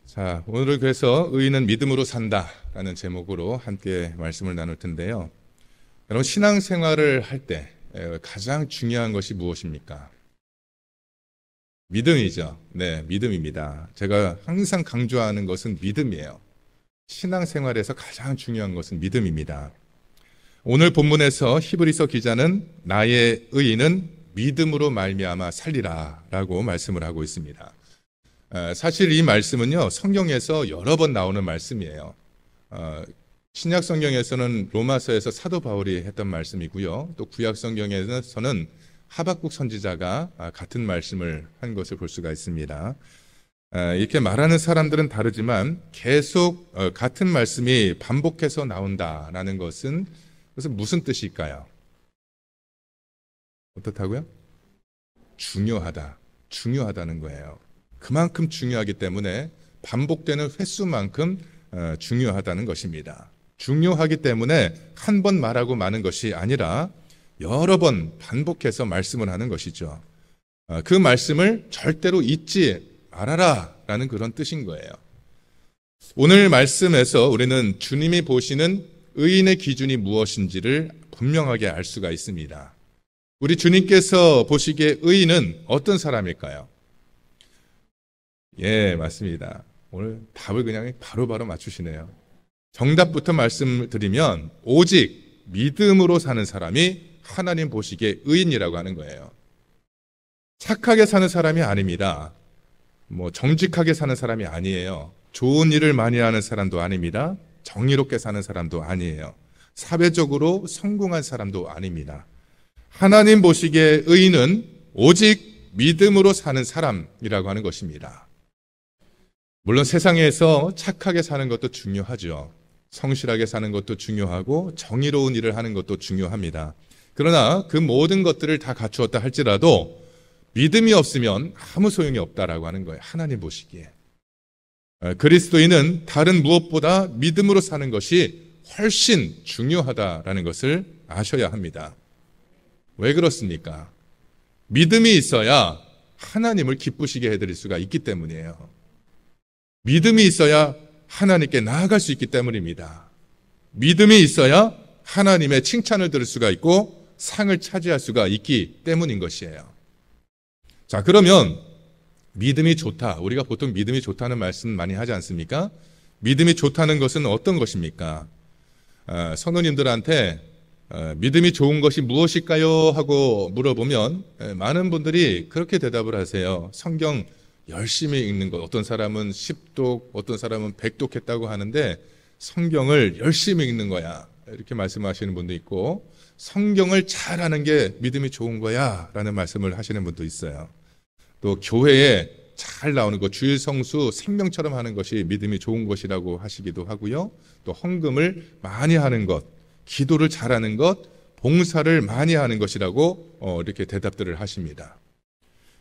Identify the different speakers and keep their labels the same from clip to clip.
Speaker 1: 자, 오늘은 그래서 의인은 믿음으로 산다라는 제목으로 함께 말씀을 나눌 텐데요. 여러분, 신앙생활을 할 때 가장 중요한 것이 무엇입니까? 믿음이죠. 네, 믿음입니다. 제가 항상 강조하는 것은 믿음이에요. 신앙생활에서 가장 중요한 것은 믿음입니다. 오늘 본문에서 히브리서 기자는 나의 의인은 믿음으로 말미암아 살리라라고 말씀을 하고 있습니다. 사실 이 말씀은요, 성경에서 여러 번 나오는 말씀이에요. 신약 성경에서는 로마서에서 사도 바울이 했던 말씀이고요. 또 구약 성경에서는 하박국 선지자가 같은 말씀을 한 것을 볼 수가 있습니다. 이렇게 말하는 사람들은 다르지만 계속 같은 말씀이 반복해서 나온다라는 것은 그것은 무슨 뜻일까요? 어떻다고요? 중요하다는 거예요. 그만큼 중요하기 때문에 반복되는 횟수만큼 중요하다는 것입니다. 중요하기 때문에 한 번 말하고 마는 것이 아니라 여러 번 반복해서 말씀을 하는 것이죠. 그 말씀을 절대로 잊지 말아라 라는 그런 뜻인 거예요. 오늘 말씀에서 우리는 주님이 보시는 의인의 기준이 무엇인지를 분명하게 알 수가 있습니다. 우리 주님께서 보시기에 의인은 어떤 사람일까요? 예, 맞습니다. 오늘 답을 그냥 바로바로 맞추시네요. 정답부터 말씀드리면 오직 믿음으로 사는 사람이 하나님 보시기에 의인이라고 하는 거예요. 착하게 사는 사람이 아닙니다. 정직하게 사는 사람이 아니에요. 좋은 일을 많이 하는 사람도 아닙니다. 정의롭게 사는 사람도 아니에요. 사회적으로 성공한 사람도 아닙니다. 하나님 보시기에 의인은 오직 믿음으로 사는 사람이라고 하는 것입니다. 물론 세상에서 착하게 사는 것도 중요하죠. 성실하게 사는 것도 중요하고 정의로운 일을 하는 것도 중요합니다. 그러나 그 모든 것들을 다 갖추었다 할지라도 믿음이 없으면 아무 소용이 없다라고 하는 거예요. 하나님 보시기에. 그리스도인은 다른 무엇보다 믿음으로 사는 것이 훨씬 중요하다라는 것을 아셔야 합니다. 왜 그렇습니까? 믿음이 있어야 하나님을 기쁘시게 해드릴 수가 있기 때문이에요. 믿음이 있어야 하나님께 나아갈 수 있기 때문입니다. 믿음이 있어야 하나님의 칭찬을 들을 수가 있고 상을 차지할 수가 있기 때문인 것이에요. 자, 그러면 믿음이 좋다. 우리가 보통 믿음이 좋다는 말씀 많이 하지 않습니까? 믿음이 좋다는 것은 어떤 것입니까? 성도님들한테 믿음이 좋은 것이 무엇일까요? 하고 물어보면 많은 분들이 그렇게 대답을 하세요. 성경 열심히 읽는 것, 어떤 사람은 10독, 어떤 사람은 100독 했다고 하는데 성경을 열심히 읽는 거야. 이렇게 말씀하시는 분도 있고 성경을 잘하는 게 믿음이 좋은 거야 라는 말씀을 하시는 분도 있어요. 또 교회에 잘 나오는 것, 주일 성수 생명처럼 하는 것이 믿음이 좋은 것이라고 하시기도 하고요. 또 헌금을 많이 하는 것, 기도를 잘하는 것, 봉사를 많이 하는 것이라고 이렇게 대답들을 하십니다.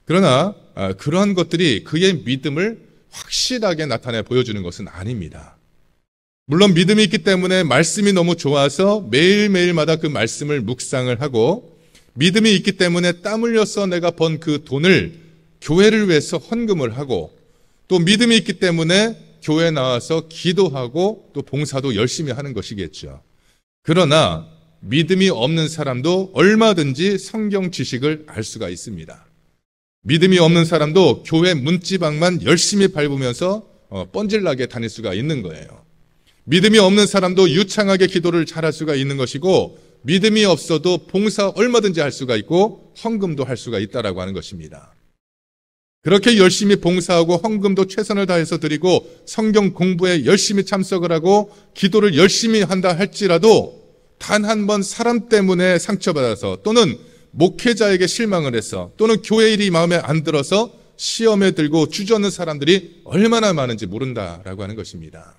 Speaker 1: 그러나 그러한 것들이 그의 믿음을 확실하게 나타내 보여주는 것은 아닙니다. 물론 믿음이 있기 때문에 말씀이 너무 좋아서 매일매일마다 그 말씀을 묵상을 하고 믿음이 있기 때문에 땀 흘려서 내가 번 그 돈을 교회를 위해서 헌금을 하고 또 믿음이 있기 때문에 교회에 나와서 기도하고 또 봉사도 열심히 하는 것이겠죠. 그러나 믿음이 없는 사람도 얼마든지 성경 지식을 알 수가 있습니다. 믿음이 없는 사람도 교회 문지방만 열심히 밟으면서 뻔질나게 다닐 수가 있는 거예요. 믿음이 없는 사람도 유창하게 기도를 잘할 수가 있는 것이고 믿음이 없어도 봉사 얼마든지 할 수가 있고 헌금도 할 수가 있다라고 하는 것입니다. 그렇게 열심히 봉사하고 헌금도 최선을 다해서 드리고 성경 공부에 열심히 참석을 하고 기도를 열심히 한다 할지라도 단 한 번 사람 때문에 상처받아서 또는 목회자에게 실망을 해서 또는 교회 일이 마음에 안 들어서 시험에 들고 주저앉는 사람들이 얼마나 많은지 모른다라고 하는 것입니다.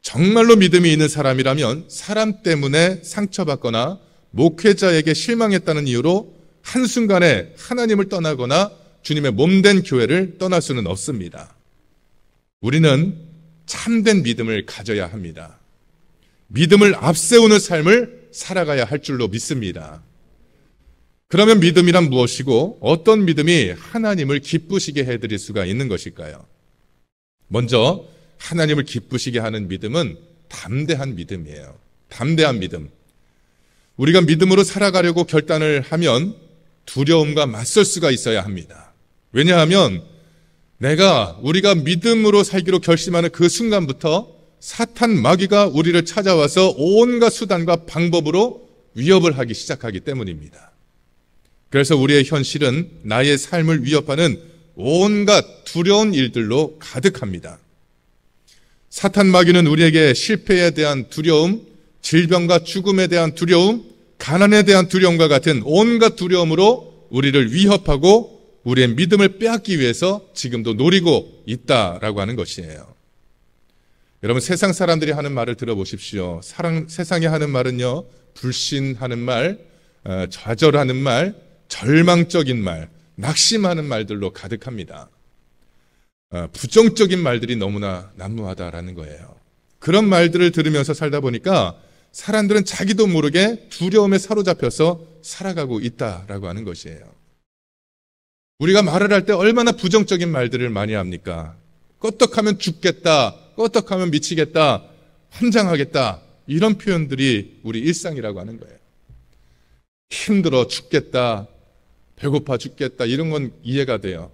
Speaker 1: 정말로 믿음이 있는 사람이라면 사람 때문에 상처받거나 목회자에게 실망했다는 이유로 한순간에 하나님을 떠나거나 주님의 몸된 교회를 떠날 수는 없습니다. 우리는 참된 믿음을 가져야 합니다. 믿음을 앞세우는 삶을 살아가야 할 줄로 믿습니다. 그러면 믿음이란 무엇이고 어떤 믿음이 하나님을 기쁘시게 해드릴 수가 있는 것일까요? 먼저 하나님을 기쁘시게 하는 믿음은 담대한 믿음이에요. 담대한 믿음. 우리가 믿음으로 살아가려고 결단을 하면 두려움과 맞설 수가 있어야 합니다. 왜냐하면 우리가 믿음으로 살기로 결심하는 그 순간부터 사탄 마귀가 우리를 찾아와서 온갖 수단과 방법으로 위협을 하기 시작하기 때문입니다. 그래서 우리의 현실은 나의 삶을 위협하는 온갖 두려운 일들로 가득합니다. 사탄 마귀는 우리에게 실패에 대한 두려움, 질병과 죽음에 대한 두려움, 가난에 대한 두려움과 같은 온갖 두려움으로 우리를 위협하고 우리의 믿음을 빼앗기 위해서 지금도 노리고 있다라고 하는 것이에요. 여러분, 세상 사람들이 하는 말을 들어보십시오. 세상이 하는 말은요, 불신하는 말, 좌절하는 말, 절망적인 말, 낙심하는 말들로 가득합니다. 부정적인 말들이 너무나 난무하다라는 거예요. 그런 말들을 들으면서 살다 보니까 사람들은 자기도 모르게 두려움에 사로잡혀서 살아가고 있다라고 하는 것이에요. 우리가 말을 할 때 얼마나 부정적인 말들을 많이 합니까? 껐떡하면 죽겠다, 껐떡하면 미치겠다, 환장하겠다, 이런 표현들이 우리 일상이라고 하는 거예요. 힘들어 죽겠다, 배고파 죽겠다, 이런 건 이해가 돼요.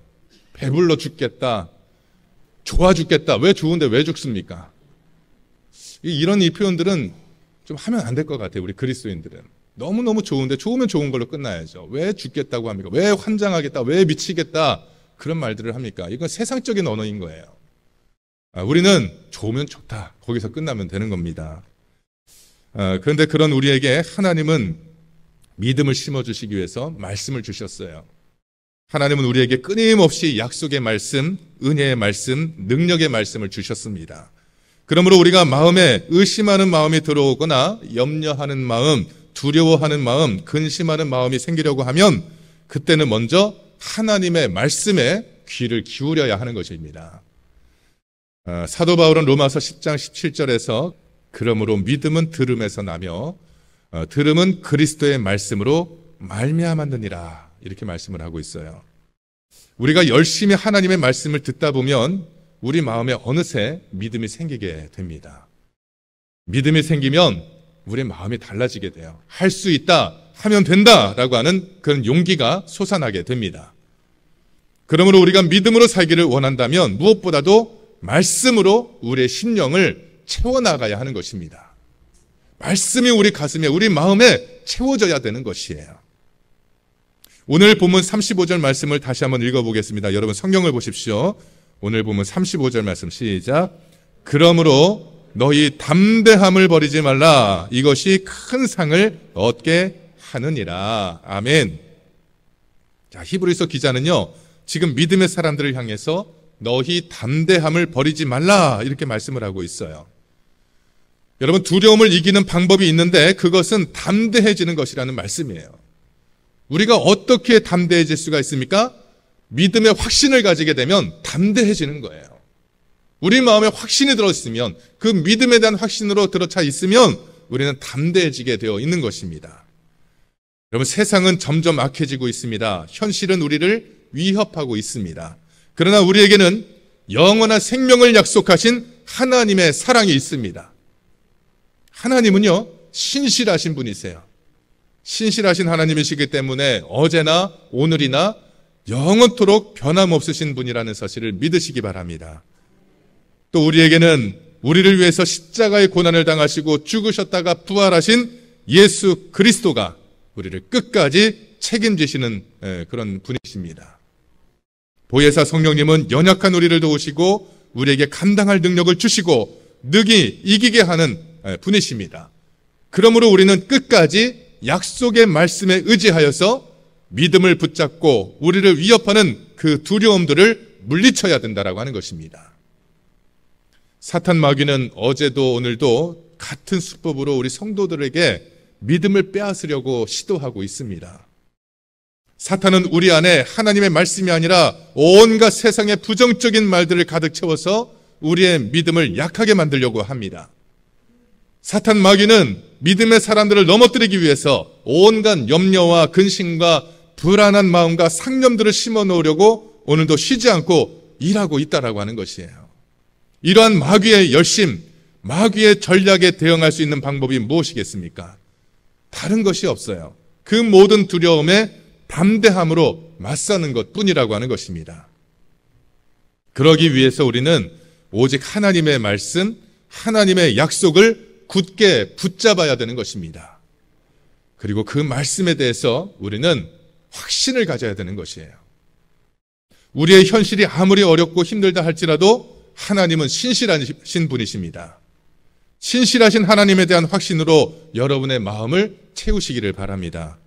Speaker 1: 배불러 죽겠다, 좋아 죽겠다, 왜 좋은데 왜 죽습니까? 이런 이 표현들은 좀 하면 안 될 것 같아요. 우리 그리스도인들은 너무너무 좋은데 좋으면 좋은 걸로 끝나야죠. 왜 죽겠다고 합니까? 왜 환장하겠다, 왜 미치겠다, 그런 말들을 합니까? 이건 세상적인 언어인 거예요. 우리는 좋으면 좋다, 거기서 끝나면 되는 겁니다. 그런데 그런 우리에게 하나님은 믿음을 심어주시기 위해서 말씀을 주셨어요. 하나님은 우리에게 끊임없이 약속의 말씀, 은혜의 말씀, 능력의 말씀을 주셨습니다. 그러므로 우리가 마음에 의심하는 마음이 들어오거나 염려하는 마음, 두려워하는 마음, 근심하는 마음이 생기려고 하면 그때는 먼저 하나님의 말씀에 귀를 기울여야 하는 것입니다. 사도 바울은 로마서 10장 17절에서 그러므로 믿음은 들음에서 나며 들음은 그리스도의 말씀으로 말미암았느니라, 이렇게 말씀을 하고 있어요. 우리가 열심히 하나님의 말씀을 듣다 보면 우리 마음에 어느새 믿음이 생기게 됩니다. 믿음이 생기면 우리의 마음이 달라지게 돼요. 할 수 있다, 하면 된다라고 하는 그런 용기가 솟아나게 됩니다. 그러므로 우리가 믿음으로 살기를 원한다면 무엇보다도 말씀으로 우리의 심령을 채워나가야 하는 것입니다. 말씀이 우리 가슴에, 우리 마음에 채워져야 되는 것이에요. 오늘 본문 35절 말씀을 다시 한번 읽어보겠습니다. 여러분 성경을 보십시오. 오늘 본문 35절 말씀 시작. 그러므로 너희 담대함을 버리지 말라. 이것이 큰 상을 얻게 하느니라. 아멘. 자, 히브리서 기자는요, 지금 믿음의 사람들을 향해서 너희 담대함을 버리지 말라, 이렇게 말씀을 하고 있어요. 여러분, 두려움을 이기는 방법이 있는데 그것은 담대해지는 것이라는 말씀이에요. 우리가 어떻게 담대해질 수가 있습니까? 믿음의 확신을 가지게 되면 담대해지는 거예요. 우리 마음에 확신이 들어있으면, 그 믿음에 대한 확신으로 들어차 있으면 우리는 담대해지게 되어 있는 것입니다. 여러분, 세상은 점점 악해지고 있습니다. 현실은 우리를 위협하고 있습니다. 그러나 우리에게는 영원한 생명을 약속하신 하나님의 사랑이 있습니다. 하나님은요, 신실하신 분이세요. 신실하신 하나님이시기 때문에 어제나 오늘이나 영원토록 변함없으신 분이라는 사실을 믿으시기 바랍니다. 또 우리에게는 우리를 위해서 십자가의 고난을 당하시고 죽으셨다가 부활하신 예수 그리스도가 우리를 끝까지 책임지시는 그런 분이십니다. 보혜사 성령님은 연약한 우리를 도우시고 우리에게 감당할 능력을 주시고 능히 이기게 하는 분이십니다. 그러므로 우리는 끝까지 약속의 말씀에 의지하여서 믿음을 붙잡고 우리를 위협하는 그 두려움들을 물리쳐야 된다라고 하는 것입니다. 사탄 마귀는 어제도 오늘도 같은 수법으로 우리 성도들에게 믿음을 빼앗으려고 시도하고 있습니다. 사탄은 우리 안에 하나님의 말씀이 아니라 온갖 세상의 부정적인 말들을 가득 채워서 우리의 믿음을 약하게 만들려고 합니다. 사탄 마귀는 믿음의 사람들을 넘어뜨리기 위해서 온갖 염려와 근심과 불안한 마음과 상념들을 심어 놓으려고 오늘도 쉬지 않고 일하고 있다라고 하는 것이에요. 이러한 마귀의 열심, 마귀의 전략에 대응할 수 있는 방법이 무엇이겠습니까? 다른 것이 없어요. 그 모든 두려움에 담대함으로 맞서는 것뿐이라고 하는 것입니다. 그러기 위해서 우리는 오직 하나님의 말씀, 하나님의 약속을 굳게 붙잡아야 되는 것입니다. 그리고 그 말씀에 대해서 우리는 확신을 가져야 되는 것이에요. 우리의 현실이 아무리 어렵고 힘들다 할지라도 하나님은 신실하신 분이십니다. 신실하신 하나님에 대한 확신으로 여러분의 마음을 채우시기를 바랍니다.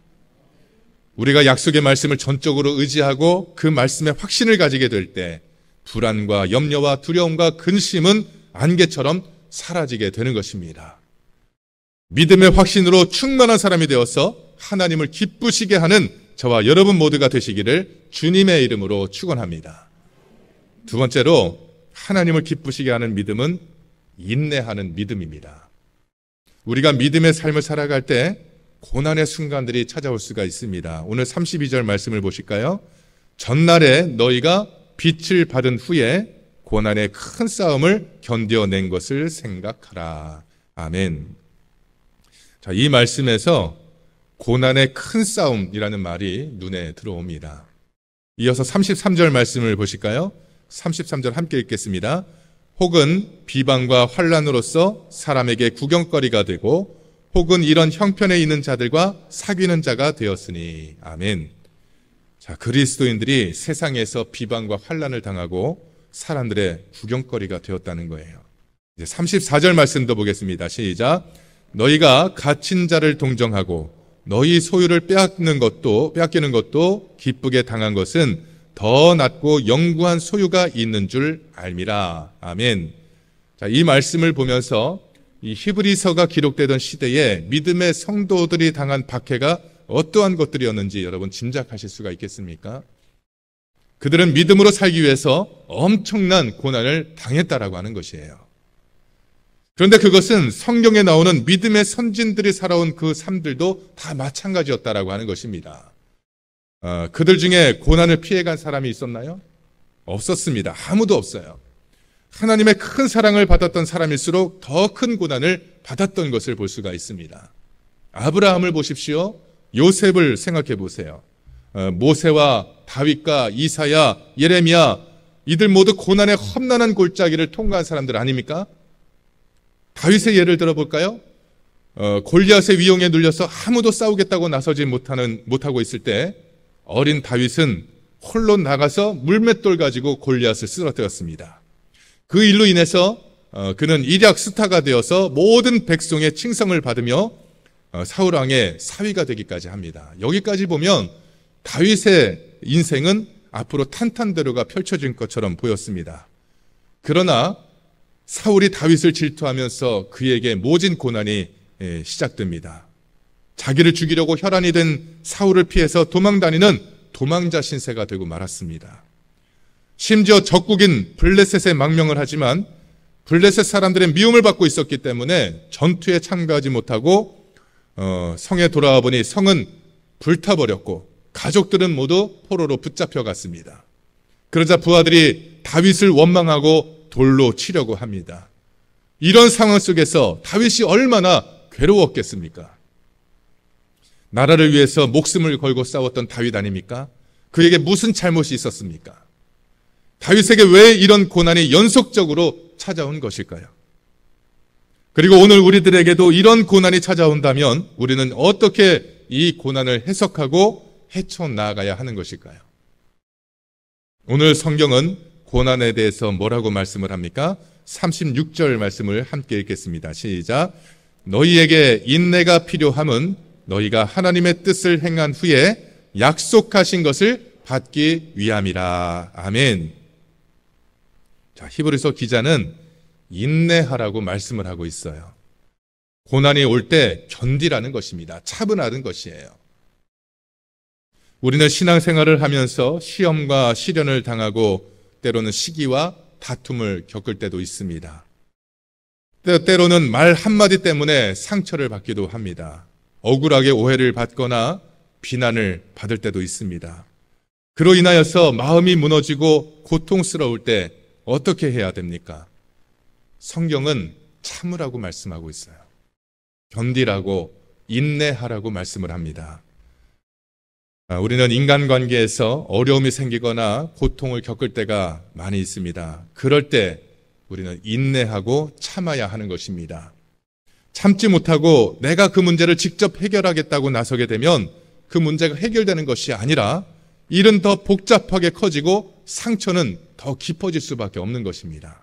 Speaker 1: 우리가 약속의 말씀을 전적으로 의지하고 그 말씀에 확신을 가지게 될 때 불안과 염려와 두려움과 근심은 안개처럼 사라지게 되는 것입니다. 믿음의 확신으로 충만한 사람이 되어서 하나님을 기쁘시게 하는 저와 여러분 모두가 되시기를 주님의 이름으로 축원합니다. 두 번째로 하나님을 기쁘시게 하는 믿음은 인내하는 믿음입니다. 우리가 믿음의 삶을 살아갈 때 고난의 순간들이 찾아올 수가 있습니다. 오늘 32절 말씀을 보실까요? 전날에 너희가 빛을 받은 후에 고난의 큰 싸움을 견뎌낸 것을 생각하라. 아멘. 자, 이 말씀에서 고난의 큰 싸움이라는 말이 눈에 들어옵니다. 이어서 33절 말씀을 보실까요? 33절 함께 읽겠습니다. 혹은 비방과 환난으로서 사람에게 구경거리가 되고 혹은 이런 형편에 있는 자들과 사귀는 자가 되었으니. 아멘. 자, 그리스도인들이 세상에서 비방과 환난을 당하고 사람들의 구경거리가 되었다는 거예요. 이제 34절 말씀도 보겠습니다. 시작. 너희가 갇힌 자를 동정하고 너희 소유를 빼앗기는 것도 기쁘게 당한 것은 더 낫고 영구한 소유가 있는 줄 알미라. 아멘. 자, 이 말씀을 보면서 이 히브리서가 기록되던 시대에 믿음의 성도들이 당한 박해가 어떠한 것들이었는지 여러분 짐작하실 수가 있겠습니까? 그들은 믿음으로 살기 위해서 엄청난 고난을 당했다라고 하는 것이에요. 그런데 그것은 성경에 나오는 믿음의 선진들이 살아온 그 삶들도 다 마찬가지였다라고 하는 것입니다. 그들 중에 고난을 피해간 사람이 있었나요? 없었습니다. 아무도 없어요. 하나님의 큰 사랑을 받았던 사람일수록 더 큰 고난을 받았던 것을 볼 수가 있습니다. 아브라함을 보십시오. 요셉을 생각해 보세요. 모세와 다윗과 이사야, 예레미야, 이들 모두 고난의 험난한 골짜기를 통과한 사람들 아닙니까? 다윗의 예를 들어볼까요? 골리앗의 위용에 눌려서 아무도 싸우겠다고 나서지 못하고 있을 때 어린 다윗은 홀로 나가서 물맷돌 가지고 골리앗을 쓰러뜨렸습니다. 그 일로 인해서 그는 일약 스타가 되어서 모든 백성의 칭송을 받으며 사울 왕의 사위가 되기까지 합니다. 여기까지 보면 다윗의 인생은 앞으로 탄탄대로가 펼쳐진 것처럼 보였습니다. 그러나 사울이 다윗을 질투하면서 그에게 모진 고난이 시작됩니다. 자기를 죽이려고 혈안이 된 사울을 피해서 도망다니는 도망자 신세가 되고 말았습니다. 심지어 적국인 블레셋에 망명을 하지만 블레셋 사람들의 미움을 받고 있었기 때문에 전투에 참가하지 못하고 성에 돌아와 보니 성은 불타버렸고 가족들은 모두 포로로 붙잡혀 갔습니다. 그러자 부하들이 다윗을 원망하고 돌로 치려고 합니다. 이런 상황 속에서 다윗이 얼마나 괴로웠겠습니까? 나라를 위해서 목숨을 걸고 싸웠던 다윗 아닙니까? 그에게 무슨 잘못이 있었습니까? 다윗에게 왜 이런 고난이 연속적으로 찾아온 것일까요? 그리고 오늘 우리들에게도 이런 고난이 찾아온다면 우리는 어떻게 이 고난을 해석하고 헤쳐나가야 하는 것일까요? 오늘 성경은 고난에 대해서 뭐라고 말씀을 합니까? 36절 말씀을 함께 읽겠습니다. 시작. 너희에게 인내가 필요함은 너희가 하나님의 뜻을 행한 후에 약속하신 것을 받기 위함이라. 아멘. 자, 히브리서 기자는 인내하라고 말씀을 하고 있어요. 고난이 올 때 견디라는 것입니다. 차분하는 것이에요. 우리는 신앙생활을 하면서 시험과 시련을 당하고 때로는 시기와 다툼을 겪을 때도 있습니다. 때로는 말 한마디 때문에 상처를 받기도 합니다. 억울하게 오해를 받거나 비난을 받을 때도 있습니다. 그로 인하여서 마음이 무너지고 고통스러울 때 어떻게 해야 됩니까? 성경은 참으라고 말씀하고 있어요. 견디라고, 인내하라고 말씀을 합니다. 우리는 인간관계에서 어려움이 생기거나 고통을 겪을 때가 많이 있습니다. 그럴 때 우리는 인내하고 참아야 하는 것입니다. 참지 못하고 내가 그 문제를 직접 해결하겠다고 나서게 되면 그 문제가 해결되는 것이 아니라 일은 더 복잡하게 커지고 상처는 더 깊어질 수밖에 없는 것입니다.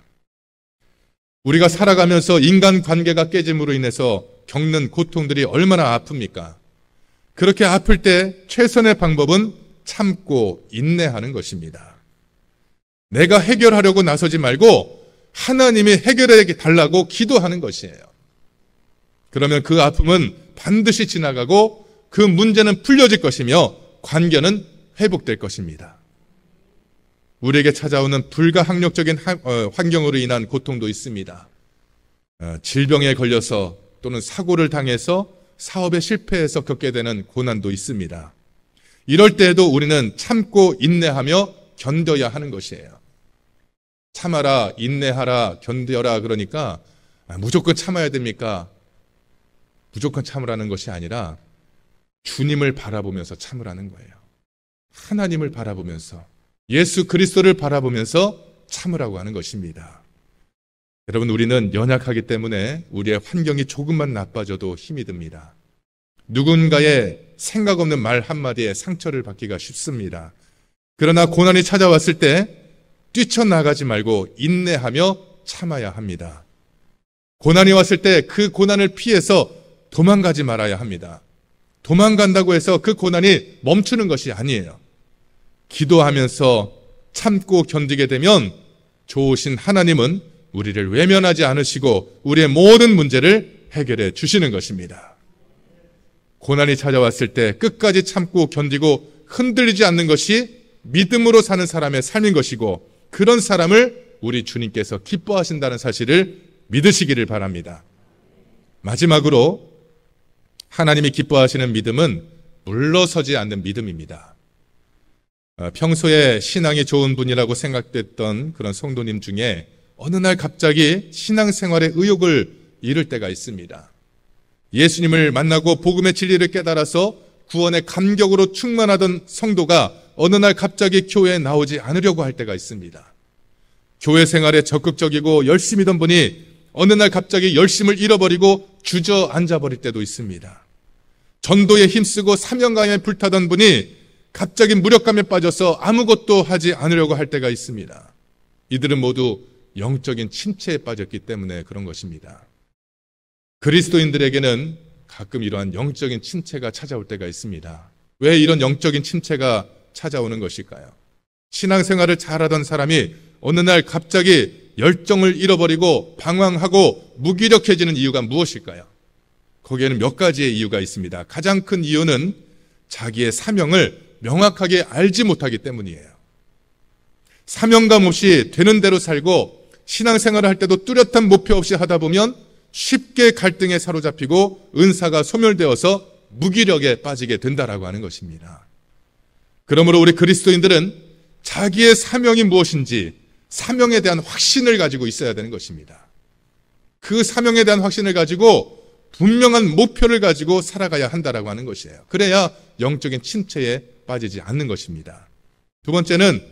Speaker 1: 우리가 살아가면서 인간관계가 깨짐으로 인해서 겪는 고통들이 얼마나 아픕니까? 그렇게 아플 때 최선의 방법은 참고 인내하는 것입니다. 내가 해결하려고 나서지 말고 하나님이 해결해 달라고 기도하는 것이에요. 그러면 그 아픔은 반드시 지나가고 그 문제는 풀려질 것이며 관계는 회복될 것입니다. 우리에게 찾아오는 불가항력적인 환경으로 인한 고통도 있습니다. 질병에 걸려서 또는 사고를 당해서 사업에 실패해서 겪게 되는 고난도 있습니다. 이럴 때에도 우리는 참고 인내하며 견뎌야 하는 것이에요. 참아라, 인내하라, 견뎌라 그러니까 무조건 참아야 됩니까? 무조건 참으라는 것이 아니라 주님을 바라보면서 참으라는 거예요. 하나님을 바라보면서, 예수 그리스도를 바라보면서 참으라고 하는 것입니다. 여러분, 우리는 연약하기 때문에 우리의 환경이 조금만 나빠져도 힘이 듭니다. 누군가의 생각 없는 말 한마디에 상처를 받기가 쉽습니다. 그러나 고난이 찾아왔을 때 뛰쳐나가지 말고 인내하며 참아야 합니다. 고난이 왔을 때 그 고난을 피해서 도망가지 말아야 합니다. 도망간다고 해서 그 고난이 멈추는 것이 아니에요. 기도하면서 참고 견디게 되면 좋으신 하나님은 우리를 외면하지 않으시고 우리의 모든 문제를 해결해 주시는 것입니다. 고난이 찾아왔을 때 끝까지 참고 견디고 흔들리지 않는 것이 믿음으로 사는 사람의 삶인 것이고, 그런 사람을 우리 주님께서 기뻐하신다는 사실을 믿으시기를 바랍니다. 마지막으로 하나님이 기뻐하시는 믿음은 물러서지 않는 믿음입니다. 평소에 신앙이 좋은 분이라고 생각됐던 그런 성도님 중에 어느 날 갑자기 신앙생활에 의욕을 잃을 때가 있습니다. 예수님을 만나고 복음의 진리를 깨달아서 구원의 감격으로 충만하던 성도가 어느 날 갑자기 교회에 나오지 않으려고 할 때가 있습니다. 교회 생활에 적극적이고 열심이던 분이 어느 날 갑자기 열심을 잃어버리고 주저앉아 버릴 때도 있습니다. 전도에 힘쓰고 사명감에 불타던 분이 갑자기 무력감에 빠져서 아무것도 하지 않으려고 할 때가 있습니다. 이들은 모두 영적인 침체에 빠졌기 때문에 그런 것입니다. 그리스도인들에게는 가끔 이러한 영적인 침체가 찾아올 때가 있습니다. 왜 이런 영적인 침체가 찾아오는 것일까요? 신앙생활을 잘하던 사람이 어느 날 갑자기 열정을 잃어버리고 방황하고 무기력해지는 이유가 무엇일까요? 거기에는 몇 가지의 이유가 있습니다. 가장 큰 이유는 자기의 사명을 명확하게 알지 못하기 때문이에요. 사명감 없이 되는 대로 살고 신앙생활을 할 때도 뚜렷한 목표 없이 하다 보면 쉽게 갈등에 사로잡히고 은사가 소멸되어서 무기력에 빠지게 된다라고 하는 것입니다. 그러므로 우리 그리스도인들은 자기의 사명이 무엇인지 사명에 대한 확신을 가지고 있어야 되는 것입니다. 그 사명에 대한 확신을 가지고 분명한 목표를 가지고 살아가야 한다라고 하는 것이에요. 그래야 영적인 침체에 빠지지 않는 것입니다. 두 번째는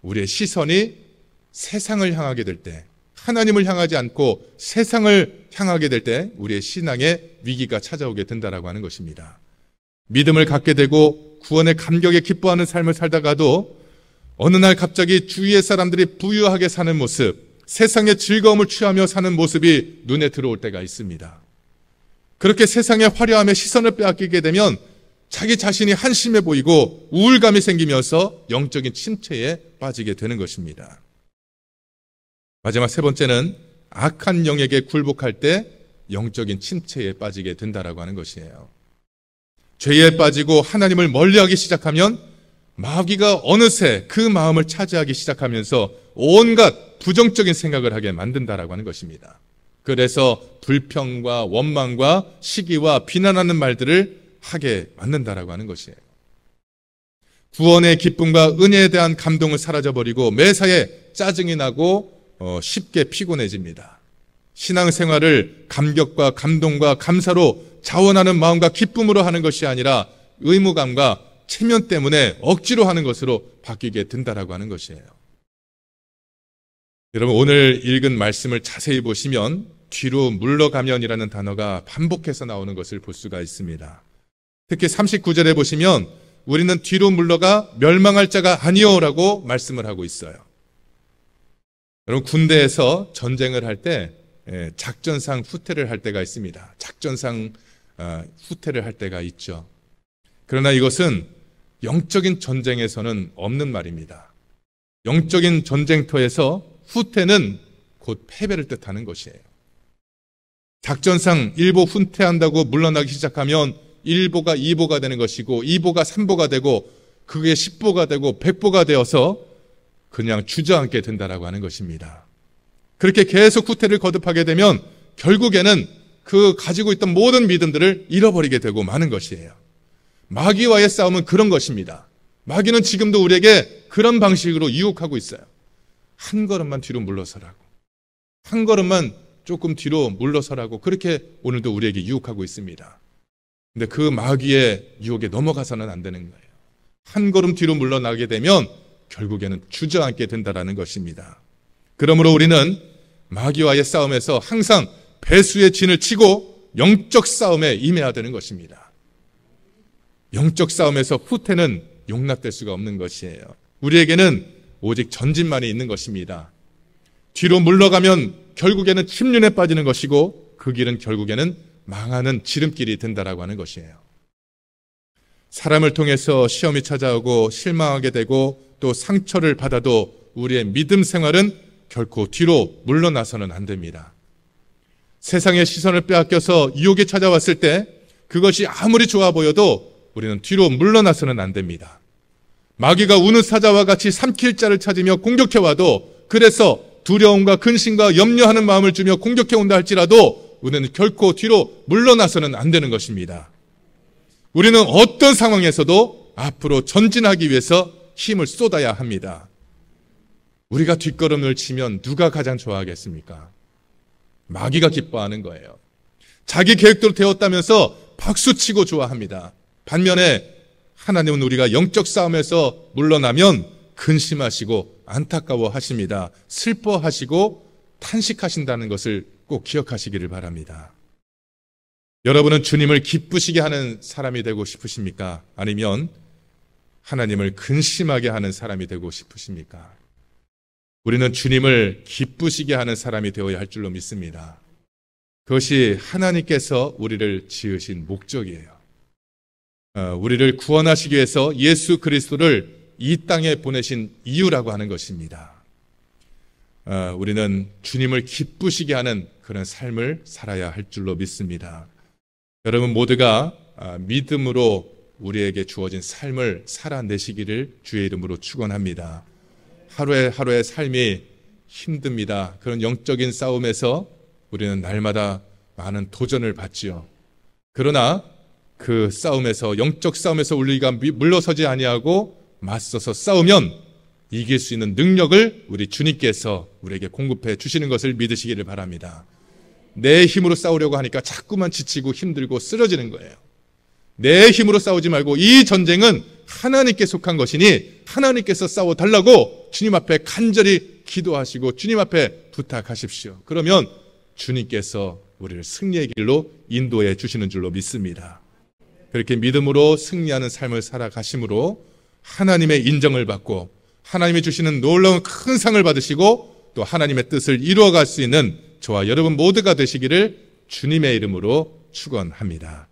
Speaker 1: 우리의 시선이 세상을 향하게 될 때, 하나님을 향하지 않고 세상을 향하게 될 때 우리의 신앙에 위기가 찾아오게 된다라고 하는 것입니다. 믿음을 갖게 되고 구원의 감격에 기뻐하는 삶을 살다가도 어느 날 갑자기 주위의 사람들이 부유하게 사는 모습, 세상의 즐거움을 취하며 사는 모습이 눈에 들어올 때가 있습니다. 그렇게 세상의 화려함에 시선을 빼앗기게 되면 자기 자신이 한심해 보이고 우울감이 생기면서 영적인 침체에 빠지게 되는 것입니다. 마지막 세 번째는 악한 영에게 굴복할 때 영적인 침체에 빠지게 된다라고 하는 것이에요. 죄에 빠지고 하나님을 멀리하기 시작하면 마귀가 어느새 그 마음을 차지하기 시작하면서 온갖 부정적인 생각을 하게 만든다라고 하는 것입니다. 그래서 불평과 원망과 시기와 비난하는 말들을 하게 만든다라고 하는 것이에요. 구원의 기쁨과 은혜에 대한 감동을 사라져버리고 매사에 짜증이 나고 쉽게 피곤해집니다. 신앙생활을 감격과 감동과 감사로 자원하는 마음과 기쁨으로 하는 것이 아니라 의무감과 체면 때문에 억지로 하는 것으로 바뀌게 된다라고 하는 것이에요. 여러분, 오늘 읽은 말씀을 자세히 보시면 뒤로 물러가면이라는 단어가 반복해서 나오는 것을 볼 수가 있습니다. 특히 39절에 보시면 우리는 뒤로 물러가 멸망할 자가 아니오라고 말씀을 하고 있어요. 여러분, 군대에서 전쟁을 할 때 작전상 후퇴를 할 때가 있습니다. 작전상 후퇴를 할 때가 있죠. 그러나 이것은 영적인 전쟁에서는 없는 말입니다. 영적인 전쟁터에서 후퇴는 곧 패배를 뜻하는 것이에요. 작전상 1보 후퇴한다고 물러나기 시작하면 1보가 2보가 되는 것이고 2보가 3보가 되고 그게 10보가 되고 100보가 되어서 그냥 주저앉게 된다라고 하는 것입니다. 그렇게 계속 후퇴를 거듭하게 되면 결국에는 그 가지고 있던 모든 믿음들을 잃어버리게 되고 마는 것이에요. 마귀와의 싸움은 그런 것입니다. 마귀는 지금도 우리에게 그런 방식으로 유혹하고 있어요. 한 걸음만 뒤로 물러서라고. 한 걸음만 조금 뒤로 물러서라고 그렇게 오늘도 우리에게 유혹하고 있습니다. 근데 그 마귀의 유혹에 넘어가서는 안 되는 거예요. 한 걸음 뒤로 물러나게 되면 결국에는 주저앉게 된다라는 것입니다. 그러므로 우리는 마귀와의 싸움에서 항상 배수의 진을 치고 영적 싸움에 임해야 되는 것입니다. 영적 싸움에서 후퇴는 용납될 수가 없는 것이에요. 우리에게는 오직 전진만이 있는 것입니다. 뒤로 물러가면 결국에는 침륜에 빠지는 것이고 그 길은 결국에는 망하는 지름길이 된다라고 하는 것이에요. 사람을 통해서 시험이 찾아오고 실망하게 되고 또 상처를 받아도 우리의 믿음 생활은 결코 뒤로 물러나서는 안 됩니다. 세상의 시선을 빼앗겨서 유혹이 찾아왔을 때 그것이 아무리 좋아 보여도 우리는 뒤로 물러나서는 안 됩니다. 마귀가 우는 사자와 같이 삼킬 자를 찾으며 공격해와도 그래서 두려움과 근심과 염려하는 마음을 주며 공격해온다 할지라도 우리는 결코 뒤로 물러나서는 안 되는 것입니다. 우리는 어떤 상황에서도 앞으로 전진하기 위해서 힘을 쏟아야 합니다. 우리가 뒷걸음을 치면 누가 가장 좋아하겠습니까? 마귀가 기뻐하는 거예요. 자기 계획대로 되었다면서 박수치고 좋아합니다. 반면에 하나님은 우리가 영적 싸움에서 물러나면 근심하시고 안타까워하십니다. 슬퍼하시고 탄식하신다는 것을 꼭 기억하시기를 바랍니다. 여러분은 주님을 기쁘시게 하는 사람이 되고 싶으십니까? 아니면 하나님을 근심하게 하는 사람이 되고 싶으십니까? 우리는 주님을 기쁘시게 하는 사람이 되어야 할 줄로 믿습니다. 그것이 하나님께서 우리를 지으신 목적이에요. 우리를 구원하시기 위해서 예수 그리스도를 이 땅에 보내신 이유라고 하는 것입니다. 우리는 주님을 기쁘시게 하는 그런 삶을 살아야 할 줄로 믿습니다. 여러분 모두가 믿음으로 우리에게 주어진 삶을 살아내시기를 주의 이름으로 축원합니다. 하루의 삶이 힘듭니다. 그런 영적인 싸움에서 우리는 날마다 많은 도전을 받지요. 그러나 그 싸움에서 영적 싸움에서 우리가 물러서지 아니하고 맞서서 싸우면 이길 수 있는 능력을 우리 주님께서 우리에게 공급해 주시는 것을 믿으시기를 바랍니다. 내 힘으로 싸우려고 하니까 자꾸만 지치고 힘들고 쓰러지는 거예요. 내 힘으로 싸우지 말고 이 전쟁은 하나님께 속한 것이니 하나님께서 싸워달라고 주님 앞에 간절히 기도하시고 주님 앞에 부탁하십시오. 그러면 주님께서 우리를 승리의 길로 인도해 주시는 줄로 믿습니다. 그렇게 믿음으로 승리하는 삶을 살아가심으로 하나님의 인정을 받고 하나님이 주시는 놀라운 큰 상을 받으시고 또 하나님의 뜻을 이루어갈 수 있는 저와 여러분 모두가 되시기를 주님의 이름으로 축원합니다.